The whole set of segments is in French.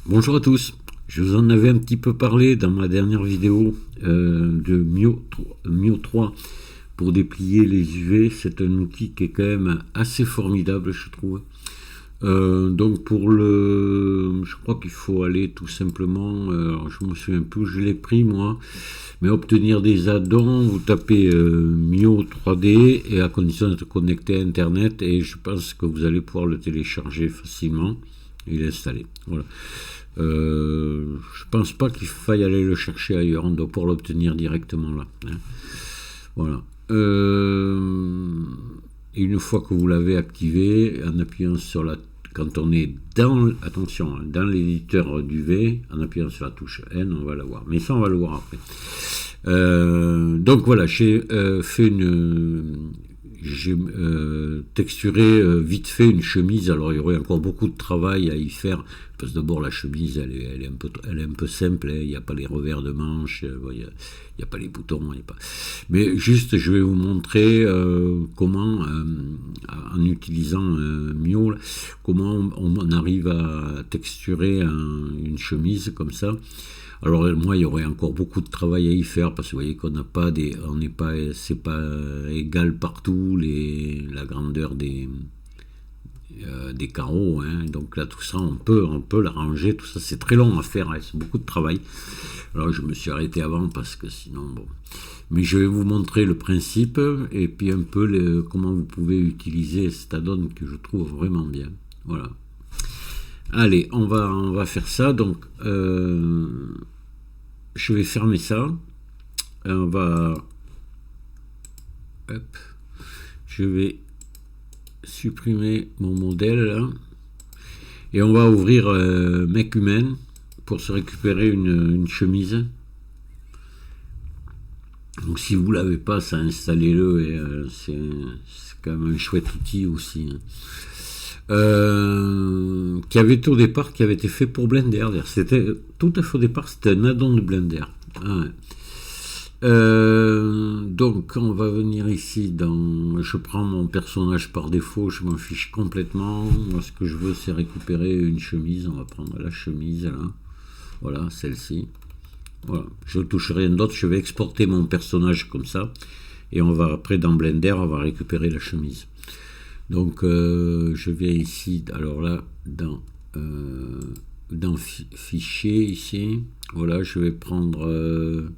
Bonjour à tous. Je vous en avais un petit peu parlé dans ma dernière vidéo de Mio 3 pour déplier les UV. C'est un outil qui est quand même assez formidable, je trouve. Donc je crois qu'il faut aller tout simplement, je me souviens plus où je l'ai pris moi, mais obtenir des add-ons, vous tapez Mio 3D et à condition d'être connecté à Internet et je pense que vous allez pouvoir le télécharger facilement et l'installer. Voilà. Je pense pas qu'il faille aller le chercher ailleurs, on doit pouvoir l'obtenir directement là. Hein. Voilà. Et une fois que vous l'avez activé, en appuyant sur la, quand on est dans, attention, dans l'éditeur du V, en appuyant sur la touche N, on va la voir. Mais ça, on va le voir après. Donc voilà, j'ai texturé vite fait une chemise. Alors il y aurait encore beaucoup de travail à y faire parce que d'abord la chemise elle est un peu simple, hein. Il n'y a pas les revers de manches, il n'y a pas les boutons, mais juste je vais vous montrer comment en utilisant Mio, comment on arrive à texturer une chemise comme ça. Alors moi, il y aurait encore beaucoup de travail à y faire parce que vous voyez qu'on n'a pas on n'est pas, c'est pas égal partout la grandeur des carreaux. Hein. Donc là, tout ça, on peut l'arranger. Tout ça, c'est très long à faire. Hein. C'est beaucoup de travail. Alors je me suis arrêté avant parce que sinon, bon. Mais je vais vous montrer le principe et puis un peu comment vous pouvez utiliser cet add-on que je trouve vraiment bien. Voilà. Allez, on va faire ça. Donc, je vais fermer ça. On va, hop, je vais supprimer mon modèle là. Et on va ouvrir Macumen pour se récupérer une chemise. Donc si vous l'avez pas, ça installez-le et c'est quand même un chouette outil aussi. Hein. Qui avait au départ, qui avait été fait pour Blender. C'était tout à fait au départ, c'était un add-on de Blender. Ah ouais. Donc on va venir ici je prends mon personnage par défaut, je m'en fiche complètement. Moi ce que je veux c'est récupérer une chemise. On va prendre la chemise là. Voilà, celle-ci. Voilà. Je ne touche rien d'autre, je vais exporter mon personnage comme ça. Et on va après dans Blender, on va récupérer la chemise. Donc je viens ici, alors là, dans fichier ici, voilà, je vais prendre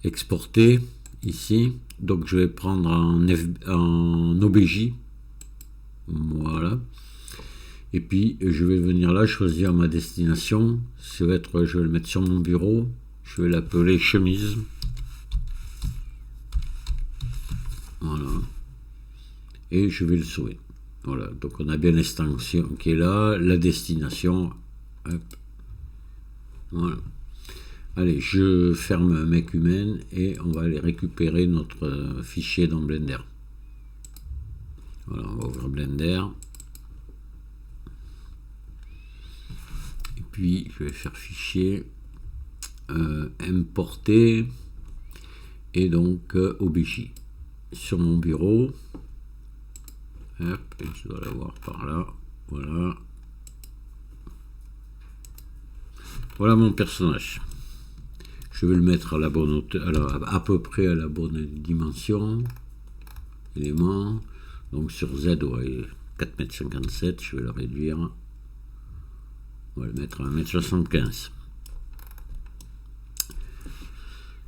exporter ici, donc je vais prendre en OBJ, voilà, et puis je vais venir là, choisir ma destination, je vais le mettre sur mon bureau, je vais l'appeler chemise, voilà. Et je vais le sauver. Voilà, donc on a bien l'extension qui est là, la destination. Hop. Voilà. Allez, je ferme Macumen et on va aller récupérer notre fichier dans Blender. Voilà, on va ouvrir Blender. Et puis je vais faire fichier, importer et donc OBJ sur mon bureau. Hop, et je dois l'avoir par là. Voilà. Voilà mon personnage. Je vais le mettre à la bonne hauteur, à peu près à la bonne dimension. Élément. Donc sur Z, ouais, 4,57 m, je vais le réduire. On va le mettre à 1,75 m.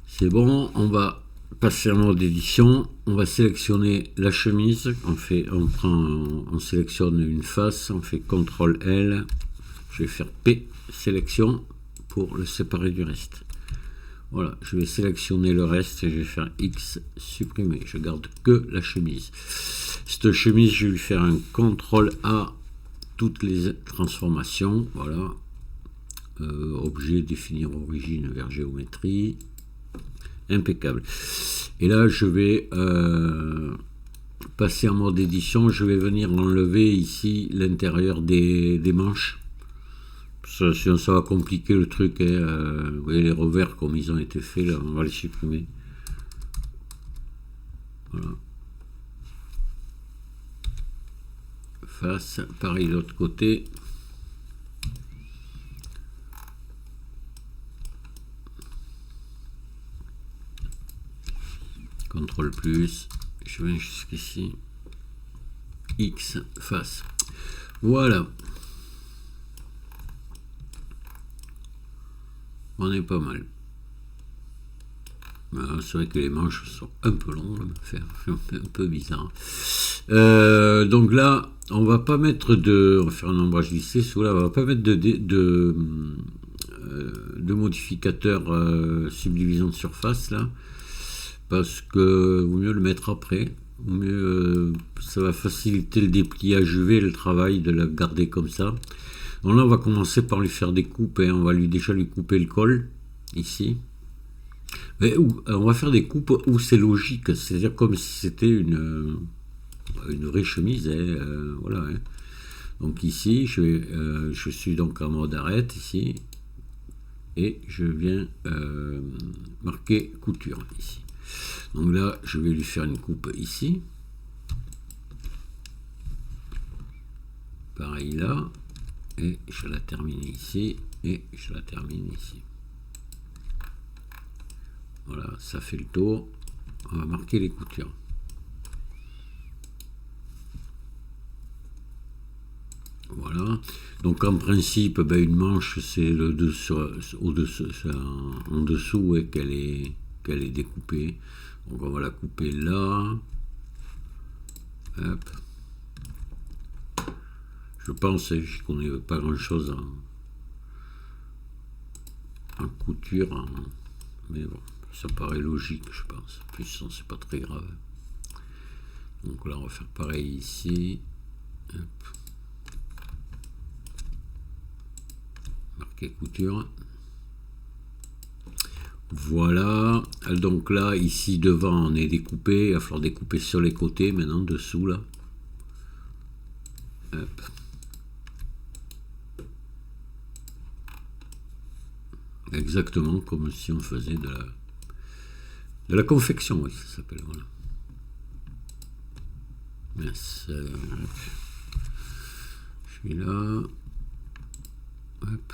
C'est bon, on va passer en mode édition, on va sélectionner la chemise, on sélectionne une face, on fait CTRL L, je vais faire P, sélection, pour le séparer du reste. Voilà, je vais sélectionner le reste et je vais faire X, supprimer, je garde que la chemise. Cette chemise, je vais lui faire un CTRL A, toutes les transformations, voilà, objet, définir origine vers géométrie, impeccable. Et là je vais passer en mode édition, je vais venir enlever ici l'intérieur des manches, sinon ça va compliquer le truc, hein. Vous voyez les revers comme ils ont été faits là, on va les supprimer. Voilà. Face, pareil de l'autre côté. CTRL plus, je viens jusqu'ici, X face. Voilà. On est pas mal. C'est vrai que les manches sont un peu longues, c'est un peu bizarre. Donc là, on va pas mettre on va faire un ombrage lissé, là, on va pas mettre de modificateur subdivision de surface là, parce que vaut mieux le mettre après. Mieux, ça va faciliter le dépliage UV et le travail de la garder comme ça. Donc là, on va commencer par lui faire des coupes et on va déjà lui couper le col ici. Mais on va faire des coupes où c'est logique, c'est-à-dire comme si c'était une vraie chemise. Voilà. Donc ici, je suis donc en mode arrête ici et je viens marquer couture ici. Donc là, je vais lui faire une coupe ici. Pareil là. Et je la termine ici. Et je la termine ici. Voilà, ça fait le tour. On va marquer les coutures. Voilà. Donc en principe, une manche, c'est le en dessous et qu'elle est découpée. Donc on va la couper là. Hop. Je pense, je connais pas grand chose en couture, mais bon, ça paraît logique, je pense. Puis c'est pas très grave. Donc là, on va faire pareil ici. Hop. Marquer couture. Voilà. Donc là, ici devant, on est découpé. Il va falloir découper sur les côtés maintenant, dessous là. Hop. Exactement comme si on faisait de la confection, oui, ça s'appelle, voilà. Merci. Je suis là. Hop.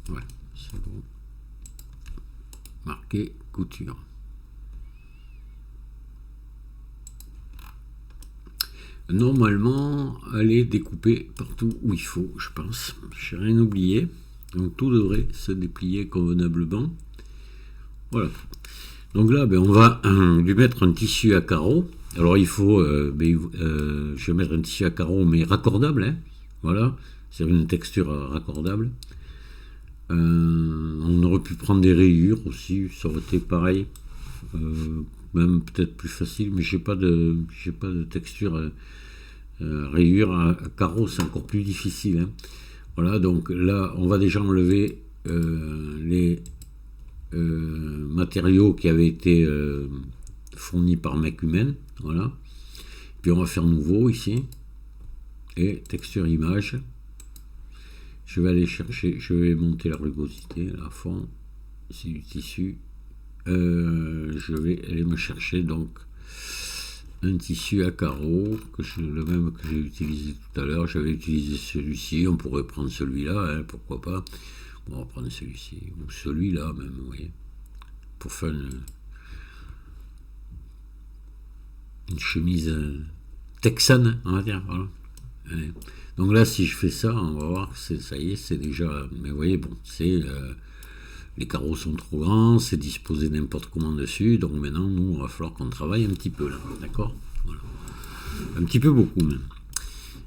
Ouais, c'est bon. Marquer couture. Normalement, elle est découpée partout où il faut, je pense. Je n'ai rien oublié. Donc tout devrait se déplier convenablement. Voilà. Donc là, on va lui mettre un tissu à carreaux. Alors il faut, je vais mettre un tissu à carreaux, mais raccordable. Hein. Voilà, c'est une texture raccordable. On aurait pu prendre des rayures aussi, ça aurait été pareil. Même peut-être plus facile, mais j'ai pas de texture rayure à carreaux, c'est encore plus difficile. Hein. Voilà, donc là, on va déjà enlever les matériaux qui avaient été fournis par Macumen. Voilà. Puis on va faire nouveau ici. Et texture image. Je vais aller chercher, je vais monter la rugosité à fond. C'est du tissu. Je vais aller me chercher donc un tissu à carreaux, le même que j'ai utilisé tout à l'heure. J'avais utilisé celui-ci, on pourrait prendre celui-là, hein, pourquoi pas. Bon, on va prendre celui-ci, ou celui-là même, vous voyez, pour faire une chemise texane, on va dire, voilà. Ouais. Donc là, si je fais ça, on va voir que ça y est, c'est déjà, mais vous voyez, bon, les carreaux sont trop grands, c'est disposé n'importe comment dessus, donc maintenant, nous, il va falloir qu'on travaille un petit peu, là, d'accord, voilà. Un petit peu beaucoup, même.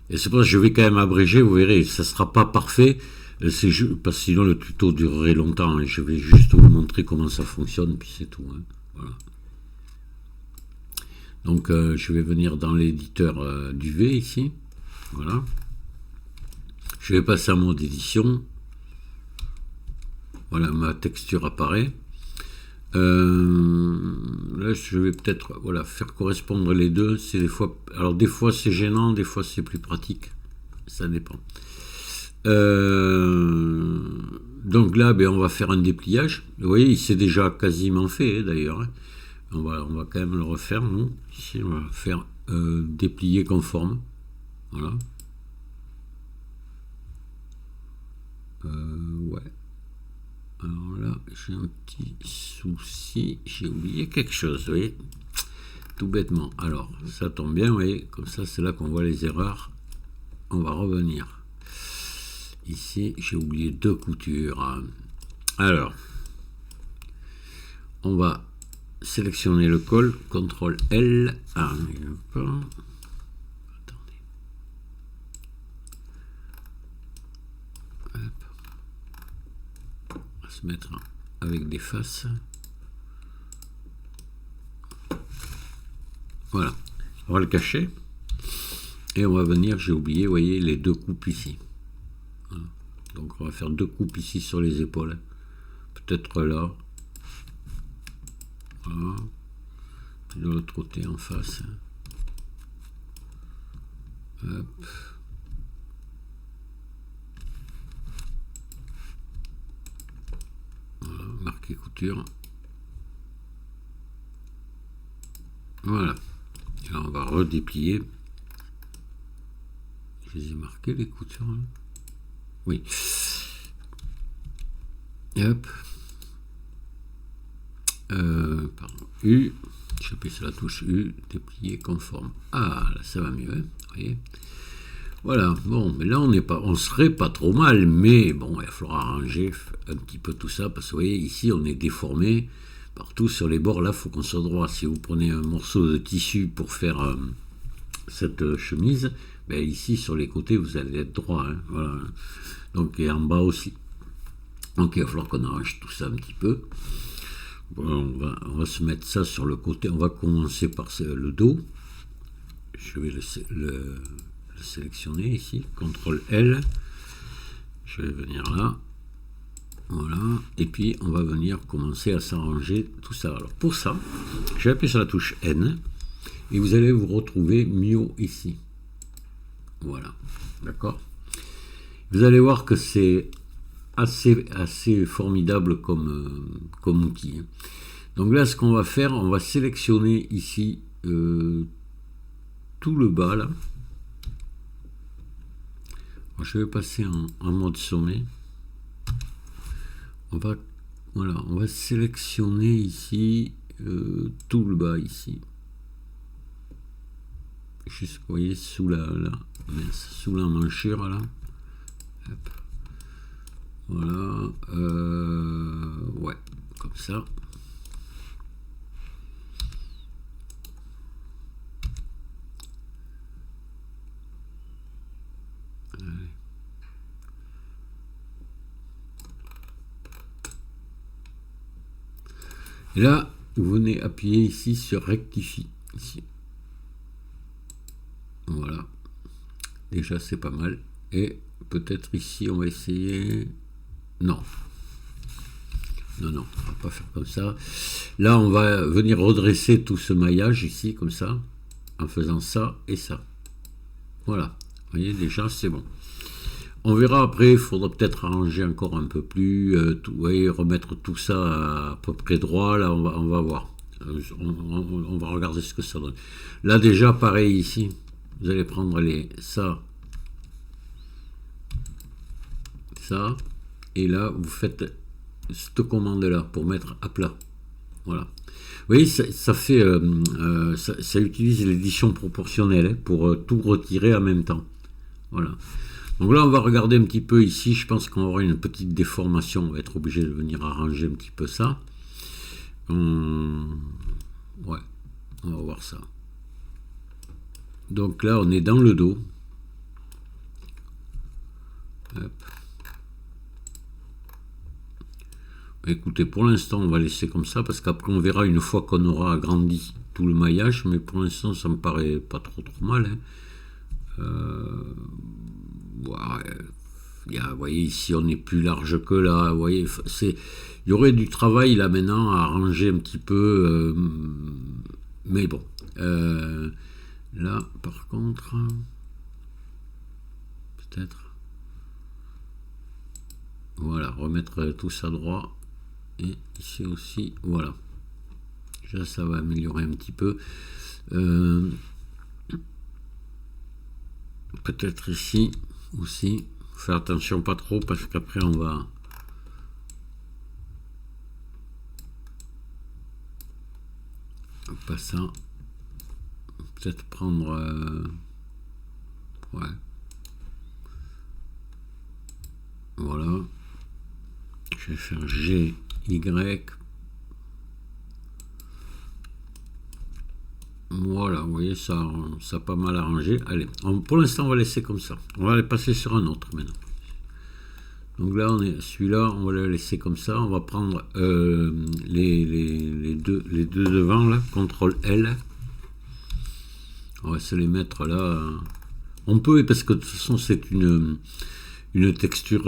Et c'est pour ça que je vais quand même abréger, vous verrez, ça ne sera pas parfait, parce que sinon le tuto durerait longtemps, et je vais juste vous montrer comment ça fonctionne, puis c'est tout, hein, voilà. Donc, je vais venir dans l'éditeur du V, ici, voilà. Je vais passer en mode édition. Voilà, ma texture apparaît. Là, je vais peut-être faire correspondre les deux. C'est des fois, alors des fois c'est gênant, des fois c'est plus pratique. Ça dépend. Donc là, on va faire un dépliage. Vous voyez, il s'est déjà quasiment fait, d'ailleurs. Hein. On va quand même le refaire, nous. Ici, on va faire déplier conforme. Voilà. Ouais. Alors là, j'ai un petit souci, j'ai oublié quelque chose, vous voyez, tout bêtement. Alors, ça tombe bien, vous voyez, comme ça, c'est là qu'on voit les erreurs. On va revenir. Ici, j'ai oublié 2 coutures. Alors, on va sélectionner le col, CTRL L. Ah, il veut pas. Attendez. Hop. On va se mettre avec des faces. Voilà. On va le cacher. Et on va venir, j'ai oublié, vous voyez, les 2 coupes ici. Voilà. Donc on va faire 2 coupes ici sur les épaules. Peut-être là. Voilà. Puis de l'autre côté en face. Hop. Voilà, marquer couture. Voilà. Et là on va redéplier. Je les ai marqués les coutures. Là. Oui. Et hop. Pardon. U. J'appuie sur la touche U. Déplier conforme. Ah, là ça va mieux. Hein, vous voyez. Voilà. Bon, mais là on serait pas trop mal, mais bon, il va falloir arranger un petit peu tout ça parce que vous voyez ici on est déformé partout sur les bords. Là, il faut qu'on soit droit. Si vous prenez un morceau de tissu pour faire cette chemise, ben ici sur les côtés vous allez être droit. Hein, voilà. Donc et en bas aussi. Donc il va falloir qu'on arrange tout ça un petit peu. Bon, on va se mettre ça sur le côté. On va commencer par le dos. Je vais le sélectionner ici. CTRL L. Je vais venir là. Voilà. Et puis on va venir commencer à s'arranger tout ça. Alors pour ça, je vais appuyer sur la touche N. Et vous allez vous retrouver Mio ici. Voilà. D'accord. Vous allez voir que c'est assez formidable comme outil. Donc là, ce qu'on va faire, on va sélectionner ici tout le bas là. Alors, je vais passer en mode sommet. On va sélectionner ici tout le bas ici. Juste, vous voyez, sous la manchure là. Hop. Voilà, ouais, comme ça. Allez. Et là, vous venez appuyer ici sur rectifie. Ici. Voilà. Déjà, c'est pas mal. Et peut-être ici, on va essayer... Non. Non, non, on va pas faire comme ça. Là, on va venir redresser tout ce maillage ici, comme ça, en faisant ça et ça. Voilà. Vous voyez, déjà, c'est bon. On verra après, il faudra peut-être arranger encore un peu plus, vous voyez, remettre tout ça à peu près droit. Là, on va voir. On va regarder ce que ça donne. Là, déjà, pareil ici. Vous allez prendre ça, et là, vous faites cette commande-là pour mettre à plat. Voilà. Vous voyez, ça fait, ça utilise l'édition proportionnelle hein, pour tout retirer en même temps. Voilà. Donc là, on va regarder un petit peu ici. Je pense qu'on aura une petite déformation. On va être obligé de venir arranger un petit peu ça. Ouais, on va voir ça. Donc là, on est dans le dos. Hop. Écoutez, pour l'instant, on va laisser comme ça, parce qu'après, on verra une fois qu'on aura agrandi tout le maillage, mais pour l'instant, ça me paraît pas trop mal. Hein. Ouais, vous voyez, ici, on est plus large que là. Vous voyez, il y aurait du travail là maintenant à arranger un petit peu, mais bon. Là, par contre, peut-être, voilà, remettre tout ça droit. Et ici aussi, voilà. Déjà, ça va améliorer un petit peu. Peut-être ici aussi. Faire attention pas trop parce qu'après on va faire ça. Peut-être prendre... ouais. Voilà. Je vais faire G, Y. Voilà, vous voyez, ça a pas mal arrangé. Allez, pour l'instant, on va laisser comme ça. On va aller passer sur un autre maintenant. Donc là, celui-là, on va le laisser comme ça. On va prendre les deux devant, là, CTRL L. On va se les mettre là. On peut, parce que de toute façon, c'est une texture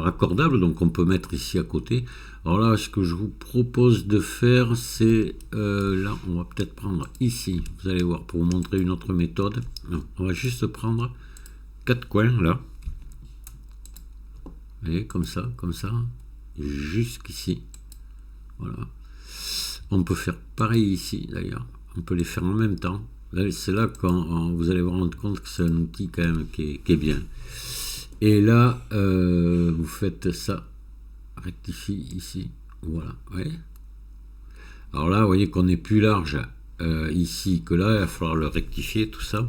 raccordable, donc on peut mettre ici à côté. Alors là, ce que je vous propose de faire, c'est là, on va peut-être prendre ici, vous allez voir, pour vous montrer une autre méthode. Non, on va juste prendre 4 coins là, vous voyez, comme ça, jusqu'ici. Voilà. On peut faire pareil ici d'ailleurs, on peut les faire en même temps. C'est là quand vous allez vous rendre compte que c'est un outil quand même qui est bien. Et là, vous faites ça, rectifie ici, voilà, ouais. Alors là, vous voyez qu'on est plus large ici que là, il va falloir le rectifier, tout ça.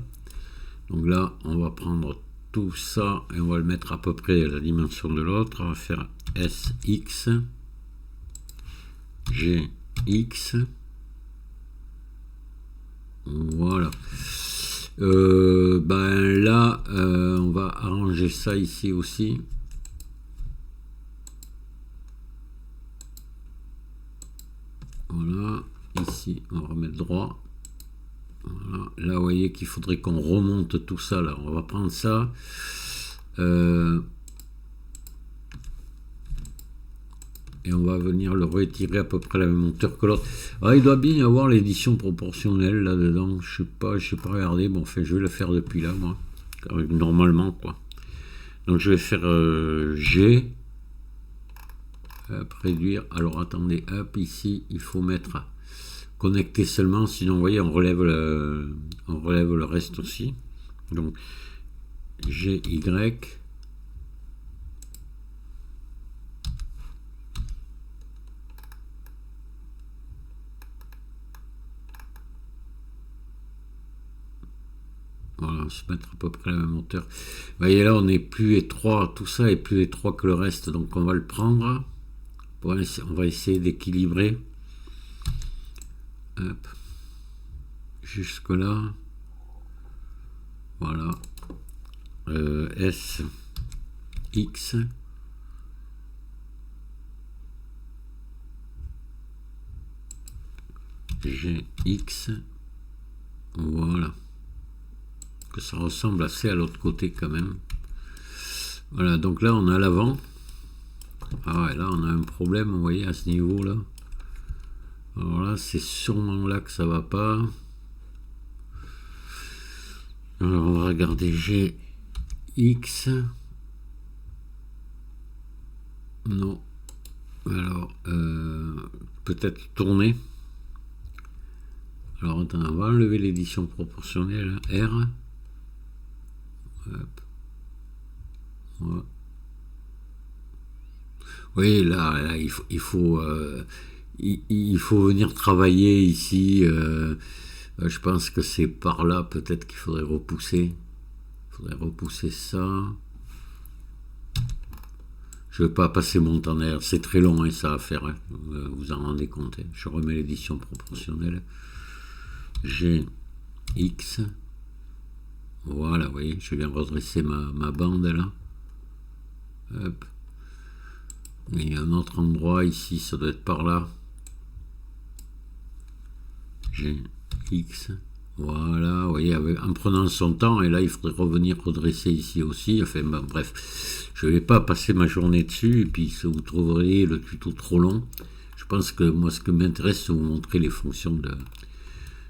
Donc là, on va prendre tout ça et on va le mettre à peu près à la dimension de l'autre. On va faire SX, GX, voilà. Ben là, on va arranger ça ici aussi. Voilà, ici, on va remettre droit. Voilà. Là, vous voyez qu'il faudrait qu'on remonte tout ça. Là, on va prendre ça. Et on va venir le retirer à peu près à la même hauteur que l'autre. Il doit bien y avoir l'édition proportionnelle là-dedans. Je sais pas regarder. Bon, enfin, je vais le faire depuis là, moi. Normalement, quoi. Donc, je vais faire G. Hop, réduire. Alors, attendez. Hop, ici, il faut mettre connecter seulement. Sinon, vous voyez, on relève le reste aussi. Donc, G, Y. Voilà, se mettre à peu près à la même hauteur. Vous voyez là, on est plus étroit, tout ça est plus étroit que le reste, donc on va le prendre. On va essayer d'équilibrer. Jusque là. Voilà. S, X. G, X. Voilà. Que ça ressemble assez à l'autre côté quand même. Voilà, donc là on a l'avant. Ah ouais, là on a un problème, vous voyez, à ce niveau là. Alors là, c'est sûrement là que ça va pas. Alors on va regarder G, X. Non. Alors, peut-être tourner. Alors attends, on va enlever l'édition proportionnelle. R. Hop. Voilà. Oui, là il faut venir travailler ici. Je pense que c'est par là peut-être qu'il faudrait repousser. Il faudrait repousser ça. Je ne vais pas passer mon temps derrière. C'est très long hein, ça à faire. Hein. Vous en rendez compte. Hein. Je remets l'édition proportionnelle. G, X. Voilà, vous voyez, je viens redresser ma bande là. Hop. Il y a un autre endroit ici, ça doit être par là. G, X. Voilà, vous voyez, en prenant son temps, et là il faudrait revenir redresser ici aussi. Enfin, ben, bref, je ne vais pas passer ma journée dessus, et puis vous trouverez le tuto trop long. Je pense que moi, ce que m'intéresse, c'est vous montrer les fonctions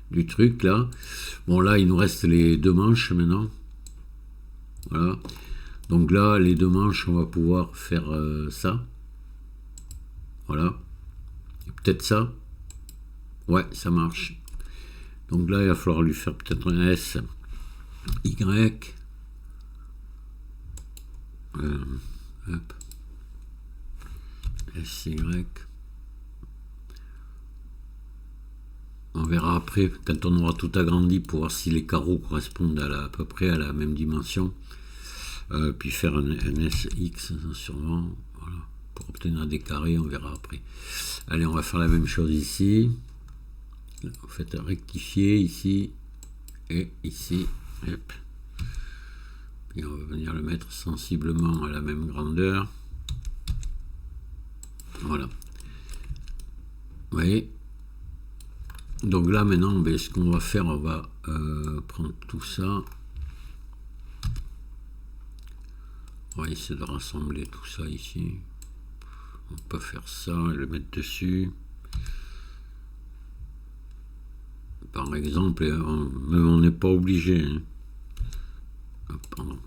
du truc là. Bon, là, il nous reste les deux manches maintenant. Voilà. Donc là, les deux manches, on va pouvoir faire ça. Voilà. Peut-être ça. Ouais, ça marche. Donc là, il va falloir lui faire peut-être un S, Y. Hop. S, Y. Ok. verra après, quand on aura tout agrandi, pour voir si les carreaux correspondent à peu près à la même dimension. Puis faire un SX sûrement, voilà, pour obtenir des carrés, on verra après. Allez, on va faire la même chose ici. Vous faites rectifier ici et ici. Hop. Et on va venir le mettre sensiblement à la même grandeur. Voilà. Vous voyez? Donc là maintenant, ben, ce qu'on va faire, on va prendre tout ça. On va essayer de rassembler tout ça ici. On peut faire ça et le mettre dessus. Par exemple, même on n'est pas obligé. Hein. Pardon.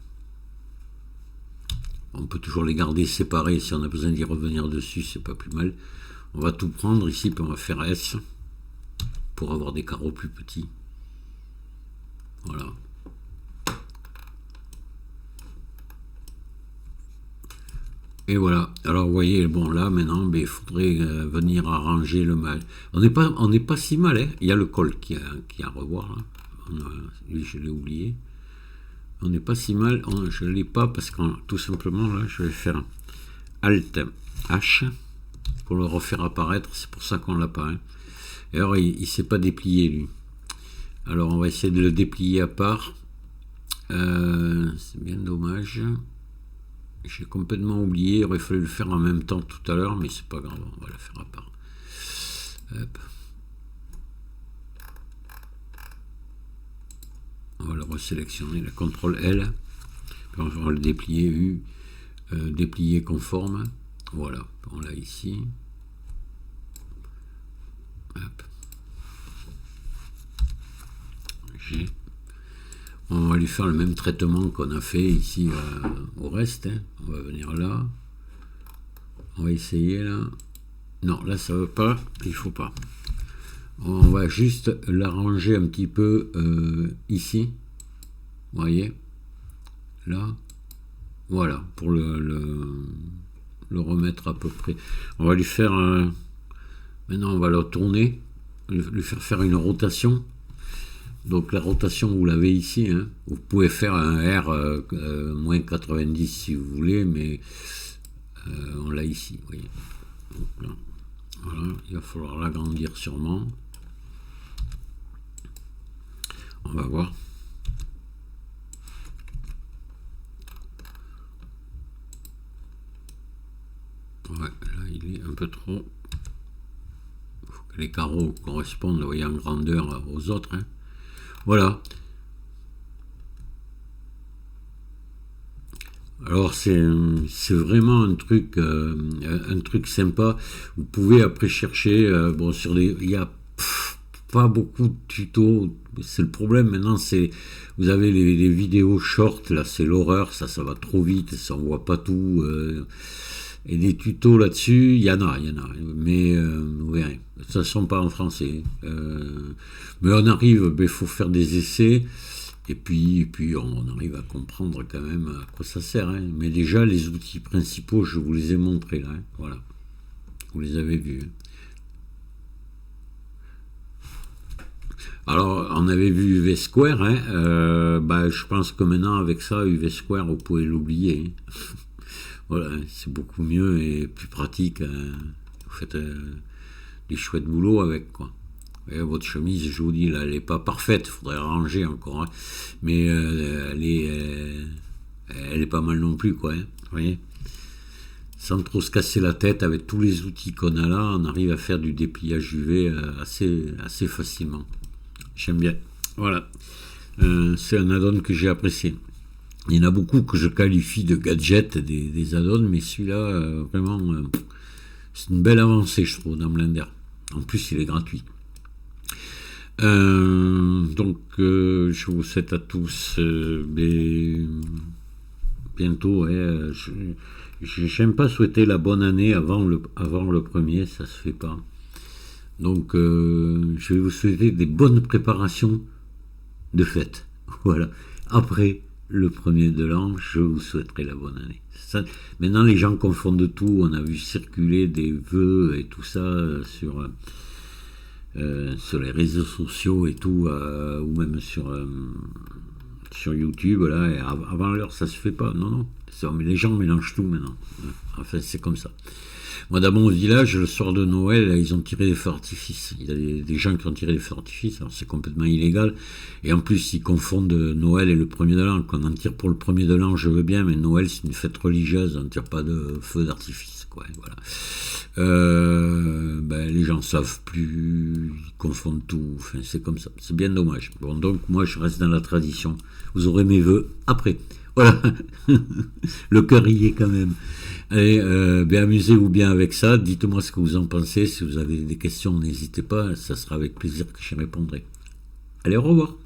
On peut toujours les garder séparés si on a besoin d'y revenir dessus, c'est pas plus mal. On va tout prendre ici, puis on va faire S pour avoir des carreaux plus petits. Voilà. Et voilà. Alors vous voyez, bon là maintenant, il faudrait venir arranger le mal. On n'est pas si mal, hein. Il y a le col qui a à revoir là. Lui, je l'ai oublié. On n'est pas si mal. Je ne l'ai pas parce que tout simplement là, je vais faire Alt H pour le refaire apparaître. C'est pour ça qu'on l'a pas. Hein. Et alors il ne s'est pas déplié lui. Alors on va essayer de le déplier à part. C'est bien dommage. J'ai complètement oublié, il aurait fallu le faire en même temps tout à l'heure, mais c'est pas grave, on va le faire à part. Hop. On va le resélectionner, la CTRL L, puis on va le déplier U, déplier conforme. Voilà, on l'a ici. Hop. G. On va lui faire le même traitement qu'on a fait ici au reste. Hein. On va venir là. On va essayer là. Non, là ça ne veut pas. Il faut pas. On va juste l'arranger un petit peu ici. Vous voyez. Là. Voilà. Pour le remettre à peu près. On va lui faire... maintenant on va le tourner. Lui faire une rotation. Donc la rotation, vous l'avez ici. Hein. Vous pouvez faire un R moins 90 si vous voulez, mais on l'a ici. Vous voyez. Donc, là, voilà, il va falloir l'agrandir sûrement. On va voir. Ouais, là il est un peu trop. Il faut que les carreaux correspondent, vous voyez, en grandeur aux autres. Hein. Voilà. Alors c'est vraiment un truc sympa. Vous pouvez après chercher bon sur les, il y a pas beaucoup de tutos. C'est le problème maintenant, c'est vous avez les vidéos short là, c'est l'horreur, ça va trop vite, ça on voit pas tout. Et des tutos là-dessus, il y en a, mais vous verrez. Ça ne sont pas en français. Mais on arrive, il faut faire des essais, et puis on arrive à comprendre quand même à quoi ça sert. Hein. Mais déjà, les outils principaux, je vous les ai montrés là. Hein. Voilà. Vous les avez vus. Hein. Alors, on avait vu UV Square. Hein. Je pense que maintenant, avec ça, UV Square, vous pouvez l'oublier. Hein. Voilà, c'est beaucoup mieux et plus pratique. Hein. Vous faites des chouettes boulots avec, quoi. Et votre chemise, je vous dis, là, elle n'est pas parfaite, il faudrait ranger encore. Hein. Mais elle est pas mal non plus, quoi. Hein. Vous voyez, sans trop se casser la tête, avec tous les outils qu'on a là, on arrive à faire du dépliage UV assez facilement. J'aime bien. Voilà. C'est un add-on que j'ai apprécié. Il y en a beaucoup que je qualifie de gadgets, des add-ons, mais celui-là, vraiment, c'est une belle avancée, je trouve, dans Blender. En plus, il est gratuit. Donc, je vous souhaite à tous bientôt. Ouais, j'aime pas souhaiter la bonne année avant le premier, ça se fait pas. Donc, je vais vous souhaiter des bonnes préparations de fête. Voilà. Après le premier de l'an, je vous souhaiterai la bonne année. Ça, maintenant, les gens confondent tout. On a vu circuler des vœux et tout ça sur les réseaux sociaux et tout, ou même sur YouTube, là, et avant l'heure, ça se fait pas. Non, non. Mais les gens mélangent tout maintenant. Enfin, c'est comme ça. Moi, dans mon village, le soir de Noël, ils ont tiré des feux d'artifice. Il y a des gens qui ont tiré des feux d'artifice, alors c'est complètement illégal. Et en plus, ils confondent Noël et le premier de l'an. Qu'on en tire pour le premier de l'an, je veux bien, mais Noël, c'est une fête religieuse, on ne tire pas de feux d'artifice, quoi. Voilà. Les gens savent plus, ils confondent tout. Enfin, c'est comme ça. C'est bien dommage. Bon, donc, moi, je reste dans la tradition. Vous aurez mes vœux après. Voilà. Le cœur y est quand même. Allez, amusez-vous bien avec ça. Dites-moi ce que vous en pensez. Si vous avez des questions, n'hésitez pas. Ça sera avec plaisir que j'y répondrai. Allez, au revoir.